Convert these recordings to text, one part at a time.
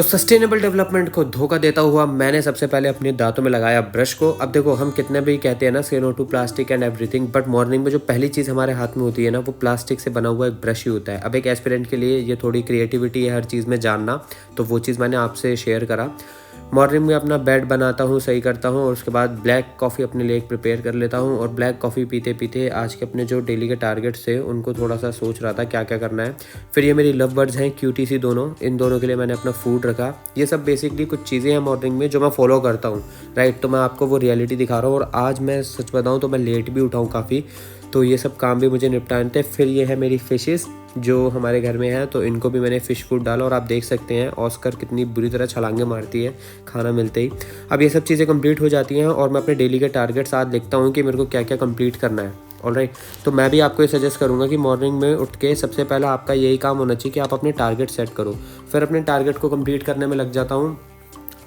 Sustainable development को धोखा देता हुआ मैंने सबसे पहले अपने दांतों में लगाया ब्रश को। अब देखो, हम कितने भी कहते हैं ना से no to plastic and everything, but morning में जो पहली चीज़ हमारे हाथ में होती है ना, वो प्लास्टिक से बना हुआ एक ब्रश ही होता है। अब एक एस्पिरेंट के लिए ये थोड़ी क्रिएटिविटी है हर चीज़ में जानना, तो वो चीज़ मैंने आपसे शेयर करा। मॉर्निंग में अपना बेड बनाता हूँ, सही करता हूँ, और उसके बाद ब्लैक कॉफ़ी अपने लिए प्रिपेयर कर लेता हूँ। और ब्लैक कॉफ़ी पीते पीते आज के अपने जो डेली के टारगेट्स थे उनको थोड़ा सा सोच रहा था क्या क्या करना है। फिर ये मेरी लव बर्ड्स हैं, क्यूटी सी दोनों, इन दोनों के लिए मैंने अपना फूड रखा। ये सब बेसिकली कुछ चीज़ें हैं मॉर्निंग में जो मैं फॉलो करता हूँ, राइट। तो मैं आपको वो रियलिटी दिखा रहा हूँ। और आज मैं सच बताऊँ तो मैं लेट भी उठाऊँ काफ़ी, तो ये सब काम भी मुझे निपटाने थे। फिर ये है मेरी फिशेस जो हमारे घर में है, तो इनको भी मैंने फ़िश फूड डाला। और आप देख सकते हैं ऑस्कर कितनी बुरी तरह छलांगे मारती है खाना मिलते ही। अब ये सब चीज़ें कंप्लीट हो जाती हैं और मैं अपने डेली के टारगेट्स आज लिखता हूँ कि मेरे को क्या क्या कंप्लीट करना है। ऑलराइट, तो मैं भी आपको ये सजेस्ट करूँगा कि मॉर्निंग में उठ के सबसे पहला आपका यही काम होना चाहिए कि आप अपने टारगेट सेट करो। फिर अपने टारगेट को कंप्लीट करने में लग जाता हूँ।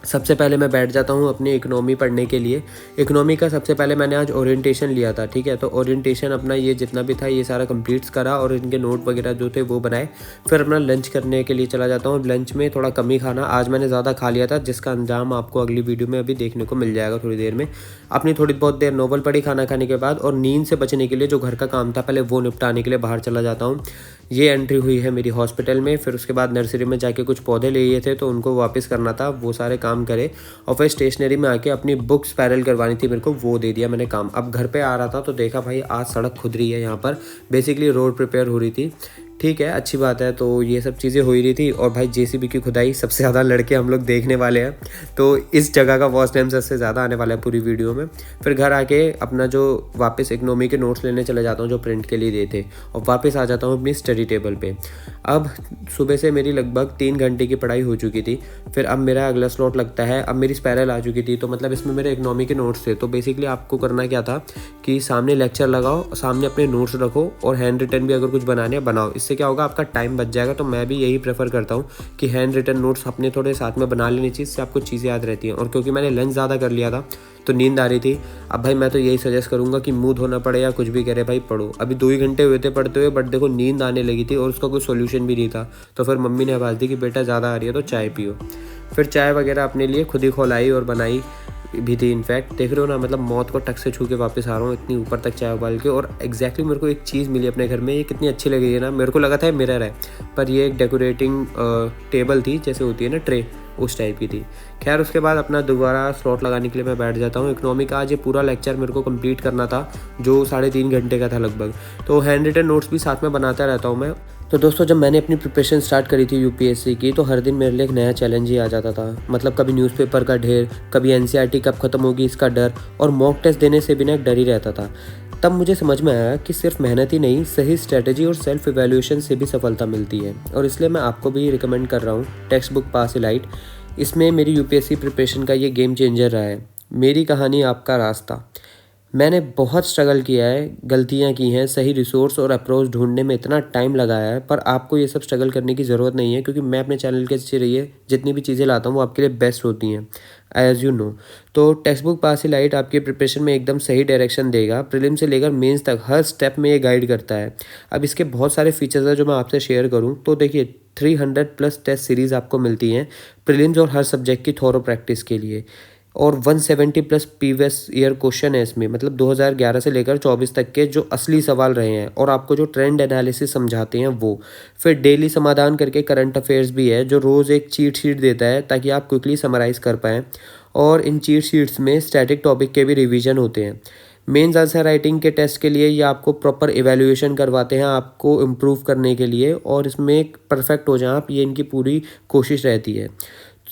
सबसे पहले मैं बैठ जाता हूँ अपनी इकोनॉमी पढ़ने के लिए। इकोनॉमी का सबसे पहले मैंने आज ओरिएंटेशन लिया था, ठीक है। तो ओरिएंटेशन अपना ये जितना भी था ये सारा कंप्लीट्स करा और इनके नोट वगैरह जो थे वो बनाए। फिर अपना लंच करने के लिए चला जाता हूँ। लंच में थोड़ा कम ही खाना, आज मैंने ज़्यादा खा लिया था, जिसका अंजाम आपको अगली वीडियो में अभी देखने को मिल जाएगा थोड़ी देर में। अपनी थोड़ी बहुत देर नोवेल पढ़ी खाना खाने के बाद, और नींद से बचने के लिए जो घर का काम था पहले वो निपटाने के लिए बाहर चला जाता हूँ। ये एंट्री हुई है मेरी हॉस्पिटल में। फिर उसके बाद नर्सरी में जाके कुछ पौधे ले लिए थे तो उनको वापस करना था, वो सारे काम करे। और फिर स्टेशनरी में आके अपनी बुक्स पैरल करवानी थी मेरे को, वो दे दिया मैंने काम। अब घर पे आ रहा था तो देखा भाई आज सड़क खुद रही है यहाँ पर, बेसिकली रोड प्रिपेयर हो रही थी। ठीक है, अच्छी बात है। तो ये सब चीज़ें हो ही रही थी। और भाई जेसीबी की खुदाई सबसे ज़्यादा लड़के हम लोग देखने वाले हैं, तो इस जगह का वॉच टाइम सबसे ज़्यादा आने वाला है पूरी वीडियो में। फिर घर आके अपना जो वापस इकोनॉमी के नोट्स लेने चले जाता हूँ जो प्रिंट के लिए दिए थे, और वापस आ जाता हूँ अपनी स्टडी टेबल पे। अब सुबह से मेरी लगभग 3 घंटे की पढ़ाई हो चुकी थी। फिर अब मेरा अगला स्लॉट लगता है, अब मेरी स्पायरल आ चुकी थी, तो मतलब इसमें मेरे इकोनॉमी के नोट्स थे। तो बेसिकली आपको करना क्या था कि सामने लेक्चर लगाओ, सामने अपने नोट्स रखो, और हैंड रिटन भी अगर कुछ बनाने बनाओ। इससे क्या होगा, आपका टाइम बच जाएगा। तो मैं भी यही प्रेफर करता हूँ कि हैंड रिटन नोट्स अपने थोड़े साथ में बना लेनी चाहिए, इससे आपको चीज़ें याद रहती हैं। और क्योंकि मैंने लंच ज़्यादा कर लिया था तो नींद आ रही थी। अब भाई मैं तो यही सजेस्ट करूँगा कि मुंह धोना पड़े या कुछ भी करे भाई पढ़ो। अभी 2 ही घंटे हुए थे पढ़ते हुए, बट देखो नींद आने लगी थी और उसका कोई सोल्यूशन भी नहीं था। तो फिर मम्मी ने आवाज़ दी कि बेटा ज़्यादा आ रही है तो चाय पियो। फिर चाय वगैरह अपने लिए खुद ही खोलाई और बनाई भी थी। इनफैक्ट देख रहे हो ना, मतलब मौत को टक से छू के वापस आ रहा हूँ इतनी ऊपर तक चाय उबाल के। और एग्जैक्टली मेरे को एक चीज़ मिली अपने घर में, ये कितनी अच्छी लगी है ना। मेरे को लगा था ये मिरर है, पर ये एक डेकोरेटिंग टेबल थी, जैसे होती है ना ट्रे, उस टाइप की थी। खैर उसके बाद अपना दोबारा स्लॉट लगाने के लिए मैं बैठ जाता हूँ। इकोनॉमी का आज ये पूरा लेक्चर मेरे को कंप्लीट करना था, जो 3.5 घंटे का था लगभग। तो हैंड रिटन नोट्स भी साथ में बनाता रहता हूँ मैं। तो दोस्तों, जब मैंने अपनी प्रिपरेशन स्टार्ट करी थी यूपीएससी की, तो हर दिन मेरे लिए एक नया चैलेंज ही आ जाता था। मतलब कभी न्यूज़पेपर का ढेर, कभी एनसीईआरटी कब खत्म होगी इसका डर, और मॉक टेस्ट देने से भी ना एक डर ही रहता था। तब मुझे समझ में आया कि सिर्फ मेहनत ही नहीं, सही स्ट्रेटजी और सेल्फ इवैल्यूएशन से भी सफलता मिलती है। और इसलिए मैं आपको भी रिकमेंड कर रहा हूँ टेक्स्ट बुक पास इलाइट। इसमें मेरी यूपीएससी प्रिपरेशन का ये गेम चेंजर रहा है। मेरी कहानी आपका रास्ता। मैंने बहुत स्ट्रगल किया है, गलतियाँ की हैं, सही रिसोर्स और अप्रोच ढूंढने में इतना टाइम लगाया है, पर आपको ये सब स्ट्रगल करने की ज़रूरत नहीं है, क्योंकि मैं अपने चैनल के जरिए जितनी भी चीज़ें लाता हूँ वो आपके लिए बेस्ट होती हैं, एज़ यू नो। तो टेक्स्ट बुक पास ही लाइट आपकी प्रिपरेशन में एकदम सही डायरेक्शन देगा। प्रीलिम से लेकर मेंस तक हर स्टेप में ये गाइड करता है। अब इसके बहुत सारे फीचर्स हैं जो मैं आपसे शेयर करूँ तो देखिए, 300+ टेस्ट सीरीज़ आपको मिलती हैं प्रीलिम्स और हर सब्जेक्ट की थोरो प्रैक्टिस के लिए। और 170+ प्रीवियस ईयर क्वेश्चन है इसमें, मतलब 2011 से लेकर 24 तक के जो असली सवाल रहे हैं, और आपको जो ट्रेंड एनालिसिस समझाते हैं वो। फिर डेली समाधान करके करंट अफेयर्स भी है, जो रोज़ एक चीट शीट देता है ताकि आप क्विकली समराइज़ कर पाएँ। और इन चीट शीट्स में स्टैटिक टॉपिक के भी रिवीजन होते हैं। मेंस आंसर राइटिंग के टेस्ट के लिए ये आपको प्रॉपर इवैल्यूएशन करवाते हैं आपको इम्प्रूव करने के लिए, और इसमें परफेक्ट हो जाए आप, ये इनकी पूरी कोशिश रहती है।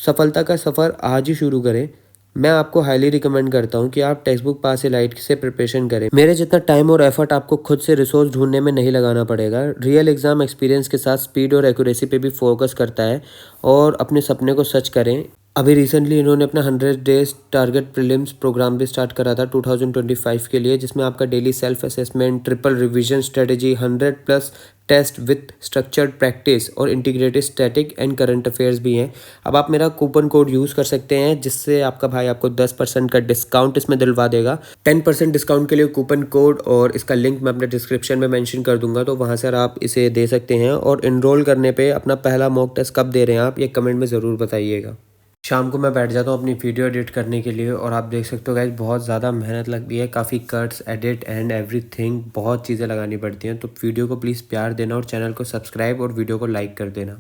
सफलता का सफ़र आज ही शुरू करें। मैं आपको हाईली रिकमेंड करता हूं कि आप टेक्स्ट बुक पास इलाइट से प्रिपरेशन करें। मेरे जितना टाइम और एफर्ट आपको खुद से रिसोर्स ढूंढने में नहीं लगाना पड़ेगा। रियल एग्जाम एक्सपीरियंस के साथ स्पीड और एक्यूरेसी पे भी फोकस करता है। और अपने सपने को सच करें, अभी रिसेंटली इन्होंने अपना 100 डेज टारगेट प्रीलिम्स प्रोग्राम भी स्टार्ट करा था 2025 के लिए, जिसमें आपका daily self assessment, triple revision strategy, 100+ test with structured practice और integrated static and current affairs भी हैं। अब आप मेरा कूपन कोड यूज़ कर सकते हैं, जिससे आपका भाई आपको 10% का डिस्काउंट इसमें दिलवा देगा। 10% डिस्काउंट के लिए कूपन कोड और इसका लिंक मैं अपने डिस्क्रिप्शन में मेंशन कर दूंगा, तो वहाँ से आप इसे दे सकते हैं। और इनरोल करने पे अपना पहला मॉक टेस्ट कब दे रहे हैं आप, ये कमेंट में ज़रूर बताइएगा। शाम को मैं बैठ जाता हूँ अपनी वीडियो एडिट करने के लिए, और आप देख सकते हो गाइस बहुत ज़्यादा मेहनत लगती है, काफ़ी कट्स, एडिट एंड एवरीथिंग, बहुत चीज़ें लगानी पड़ती हैं। तो वीडियो को प्लीज़ प्यार देना और चैनल को सब्सक्राइब और वीडियो को लाइक कर देना।